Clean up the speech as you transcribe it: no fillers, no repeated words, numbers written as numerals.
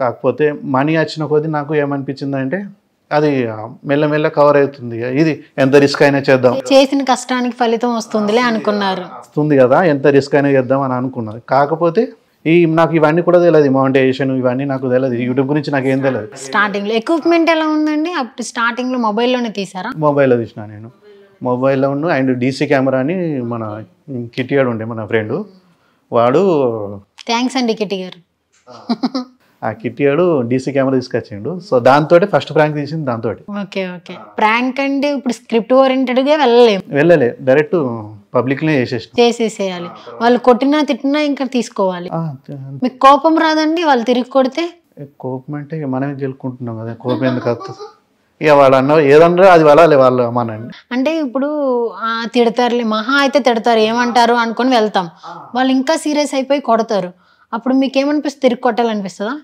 కాకపోతే మనీ వచ్చిన కొద్దీ నాకు ఏమనిపించిందంటే అది మెల్లమెల్ల కవర్ అవుతుంది, ఇది ఎంత రిస్క్ అయినా చేద్దాం, చేసిన కష్టానికి ఫలితం వస్తుందిలే అనుకున్నారు. వస్తుంది కదా ఎంత రిస్క్ అయినా చేద్దాం అని అనుకున్నది. కాకపోతే నాకు ఇవన్నీ కూడా తెలియదు, మౌంటైజేషన్ ఇవన్నీ నాకు తెలియదు, యూట్యూబ్ గురించి నాకు ఏం తెలియదు. స్టార్టింగ్ లో ఎక్విప్మెంట్ ఎలా ఉందండి? అప్పుడు స్టార్టింగ్ లో మొబైల్లోనే తీసారా? మొబైల్లో తీసిన నేను, మొబైల్లో ఉన్న అండ్ డీసీ కెమెరా అని మన కిటియాడు ఉండే మన ఫ్రెండ్ వాడు, థ్యాంక్స్ అండి కిట్టి గారు. ఆ కిట్టియాడు డీసీ కెమెరా తీసుకొచ్చిండు. సో దాంతో ఫస్ట్ ప్రాంక్ తీసింది దాంతో. Okay okay. ప్రాంక్ అంటే ఇప్పుడు స్క్రిప్ట్ ఓరియంటెడ్ గా వెళ్ళలే, డైరెక్ట్ పబ్లిక్ లో చేసేసేయాలి. వాళ్ళు కొట్టినా తిట్టినా ఇంకా తీసుకోవాలి. మీకు కోపం రాదండి వాళ్ళు తిరిగి కొడితే? కోపం అంటే మనమే గెలుకుంటున్నాం కదా, కోపం ఎందుకు వస్తుంది? ఇక వాళ్ళు అన్న ఏదన్నా అది వాళ్ళే వాళ్ళు అమ్మానండి. అంటే ఇప్పుడు తిడతారులే, మహా అయితే తిడతారు, ఏమంటారు అనుకొని వెళ్తాం, వాళ్ళు ఇంకా సీరియస్ అయిపోయి కొడతారు, అప్పుడు మీకు ఏమనిపిస్తుంది? తిరిగి కొట్టాలనిపిస్తుందా?